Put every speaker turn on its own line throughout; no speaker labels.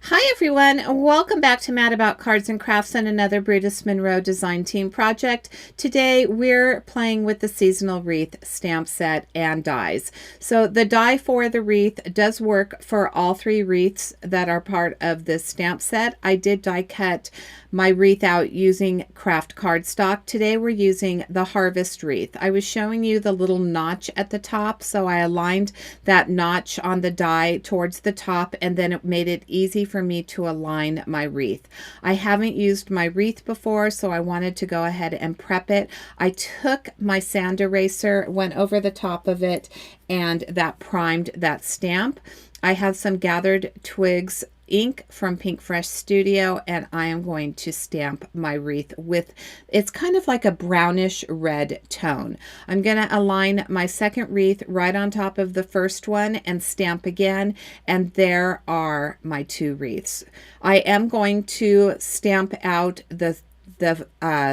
Hi everyone, welcome back to Mad About Cards and Crafts and another Brutus Monroe design team project. Today we're playing with the Seasonal Wreath stamp set and dies. So the die for the wreath does work for all three wreaths that are part of this stamp set. I did die cut my wreath out using Kraft Cardstock. Today we're using the Harvest wreath. I was showing you the little notch at the top, so I aligned that notch on the die towards the top, and then it made it easy for me to align my wreath. I haven't used my wreath before, so I wanted to go ahead and prep it. I took my sand eraser, went over the top of it, and that primed that stamp. I have some gathered twigs ink from Pink Fresh Studio, and I am going to stamp my wreath with, it's kind of like a brownish red tone. I'm going to align my second wreath right on top of the first one and stamp again, and there are my two wreaths. I am going to stamp out the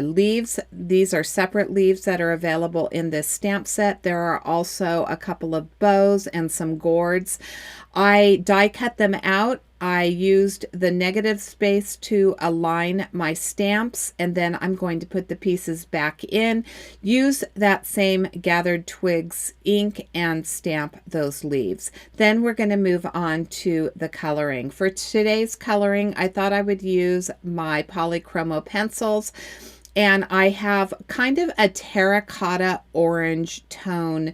leaves. These are separate leaves that are available in this stamp set. There are also a couple of bows and some gourds. I die cut them out. I used the negative space to align my stamps, and then I'm going to put the pieces back in, use that same gathered twigs ink, and stamp those leaves. Then we're going to move on to the coloring. For today's coloring, I thought I would use my polychromo pencils, and I have kind of a terracotta orange tone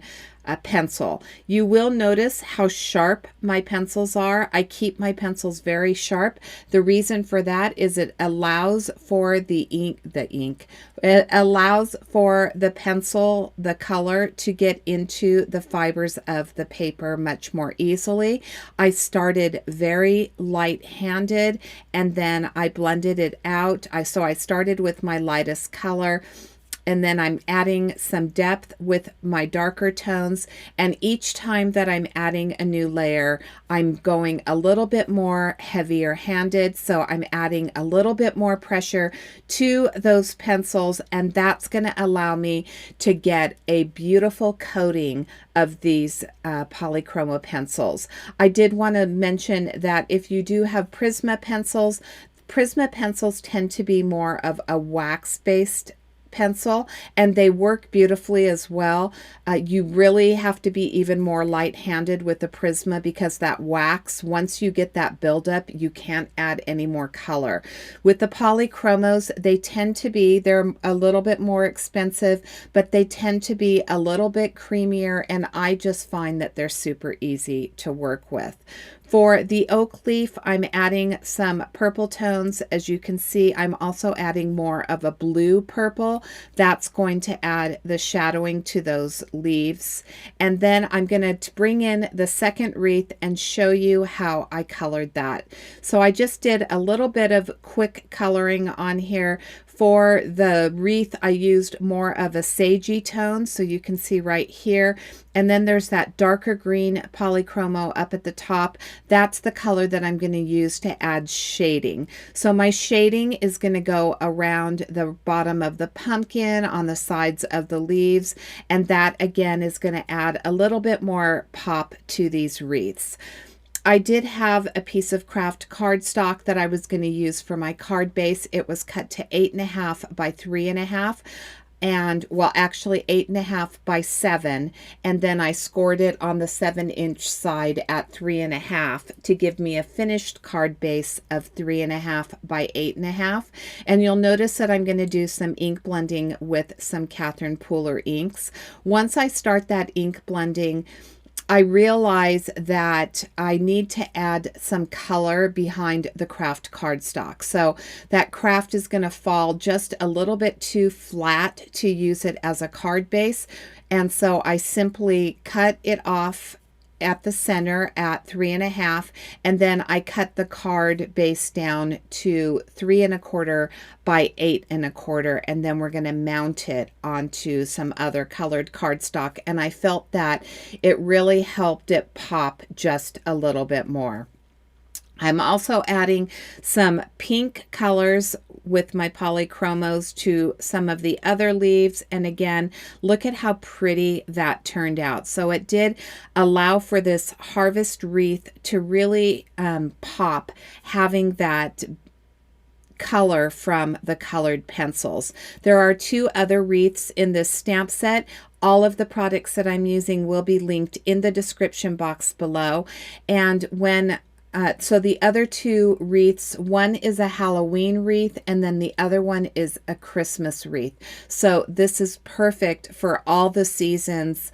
pencil. You will notice how sharp my pencils are. I keep my pencils very sharp. The reason for that is it allows for the ink, it allows for the pencil, the color, to get into the fibers of the paper much more easily. I started very light-handed, and then I blended it out. So I started with my lightest color, and then I'm adding some depth with my darker tones, and each time that I'm adding a new layer, I'm going a little bit more heavier handed, so I'm adding a little bit more pressure to those pencils, and that's going to allow me to get a beautiful coating of these polychromo pencils. I did want to mention that if you do have Prisma pencils tend to be more of a wax-based pencil, and they work beautifully as well. You really have to be even more light-handed with the Prisma, because that wax, once you get that buildup, you can't add any more color. With the polychromos, they're a little bit more expensive, but they tend to be a little bit creamier, and I just find that they're super easy to work with. For the oak leaf, I'm adding some purple tones. As you can see, I'm also adding more of a blue purple. That's going to add the shadowing to those leaves. And then I'm going to bring in the second wreath and show you how I colored that. So I just did a little bit of quick coloring on here. For the wreath, I used more of a sagey tone, so you can see right here. And then there's that darker green polychromo up at the top. That's the color that I'm going to use to add shading. So my shading is going to go around the bottom of the pumpkin, on the sides of the leaves, and that again is going to add a little bit more pop to these wreaths. I did have a piece of Kraft Cardstock that I was going to use for my card base. It was cut to 8.5 by 3.5. And well, actually 8.5 by 7, and then I scored it on the 7-inch side at 3.5 to give me a finished card base of 3.5 by 8.5. And you'll notice that I'm going to do some ink blending with some Catherine Pooler inks. Once I start that ink blending, I realize that I need to add some color behind the Kraft cardstock. So that Kraft is going to fall just a little bit too flat to use it as a card base. And so I simply cut it off at the center at 3.5, and then I cut the card base down to 3.25 by 8.25, and then we're going to mount it onto some other colored cardstock, and I felt that it really helped it pop just a little bit more. I'm also adding some pink colors with my polychromos to some of the other leaves. And again, look at how pretty that turned out. So it did allow for this harvest wreath to really pop, having that color from the colored pencils. There are 2 other wreaths in this stamp set. All of the products that I'm using will be linked in the description box below. And when so the other 2 wreaths, one is a Halloween wreath and then the other one is a Christmas wreath. So this is perfect for all the seasons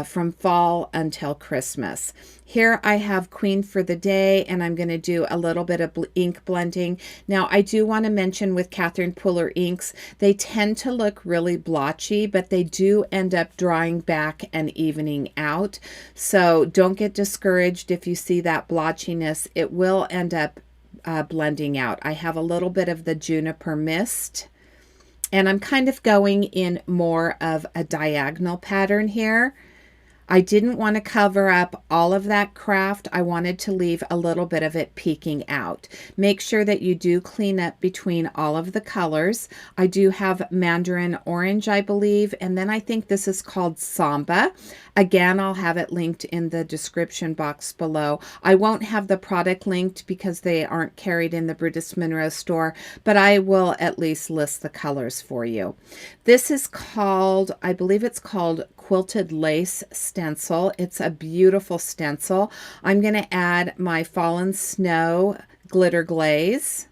from fall until Christmas. Here I have Queen for the Day, and I'm going to do a little bit of ink blending. Now I do want to mention with Catherine Pooler inks, they tend to look really blotchy, but they do end up drying back and evening out. So don't get discouraged if you see that blotchiness. It will end up blending out. I have a little bit of the Juniper Mist, and I'm kind of going in more of a diagonal pattern here. I didn't want to cover up all of that craft. I wanted to leave a little bit of it peeking out. Make sure that you do clean up between all of the colors. I do have Mandarin Orange, I believe, and then I think this is called Samba. Again, I'll have it linked in the description box below. I won't have the product linked because they aren't carried in the Brutus Monroe store, but I will at least list the colors for you. This is called, I believe it's called Quilted Lace Stencil. It's a beautiful stencil. I'm going to add my Fallen Snow glitter glaze.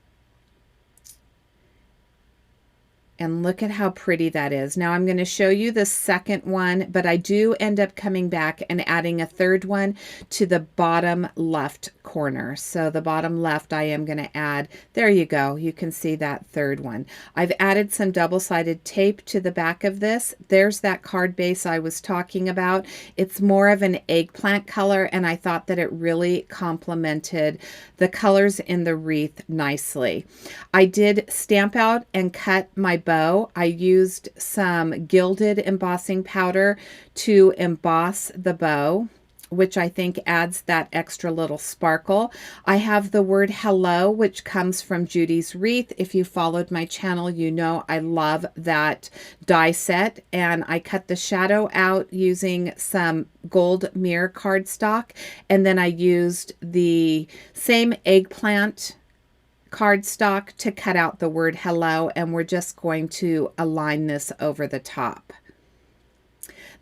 And look at how pretty that is. Now I'm going to show you the second one, but I do end up coming back and adding a third one to the bottom left corner. So the bottom left, I am going to add, there you go. You can see that third one. I've added some double-sided tape to the back of this. There's that card base I was talking about. It's more of an eggplant color, and I thought that it really complemented the colors in the wreath nicely. I did stamp out and cut my bow. I used some Gilded embossing powder to emboss the bow, which I think adds that extra little sparkle. I have the word hello, which comes from Judy's wreath. If you followed my channel, you know I love that die set. And I cut the shadow out using some gold mirror cardstock. And then I used the same eggplant cardstock to cut out the word hello, and we're just going to align this over the top.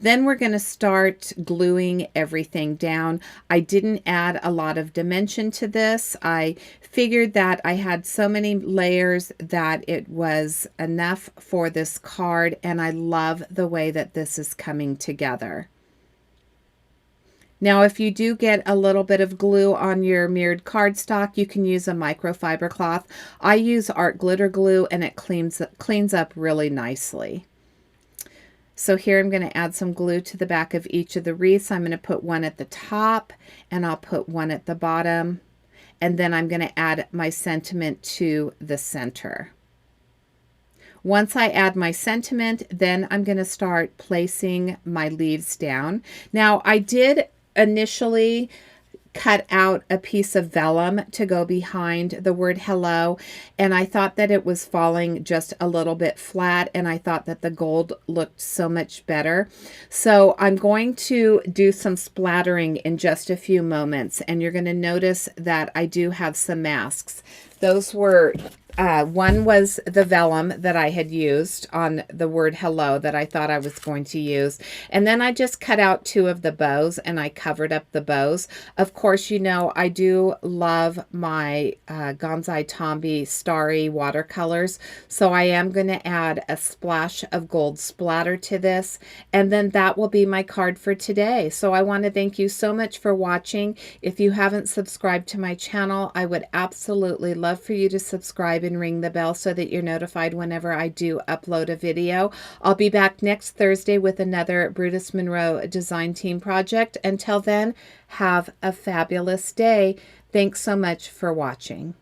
Then we're going to start gluing everything down. I didn't add a lot of dimension to this. I figured that I had so many layers that it was enough for this card, and I love the way that this is coming together. Now, if you do get a little bit of glue on your mirrored cardstock, you can use a microfiber cloth. I use art glitter glue, and it cleans up really nicely. So here I'm going to add some glue to the back of each of the wreaths. I'm going to put one at the top, and I'll put one at the bottom. And then I'm going to add my sentiment to the center. Once I add my sentiment, then I'm going to start placing my leaves down. Now, I did initially cut out a piece of vellum to go behind the word hello, and I thought that it was falling just a little bit flat, and I thought that the gold looked so much better. So I'm going to do some splattering in just a few moments, and you're going to notice that I do have some masks. Those were one was the vellum that I had used on the word hello that I thought I was going to use. And then I just cut out 2 of the bows, and I covered up the bows. Of course, you know, I do love my Gonzai Tombi Starry watercolors. So I am going to add a splash of gold splatter to this. And then that will be my card for today. So I want to thank you so much for watching. If you haven't subscribed to my channel, I would absolutely love for you to subscribe and ring the bell so that you're notified whenever I do upload a video. I'll be back next Thursday with another Brutus Monroe design team project. Until then, have a fabulous day. Thanks so much for watching.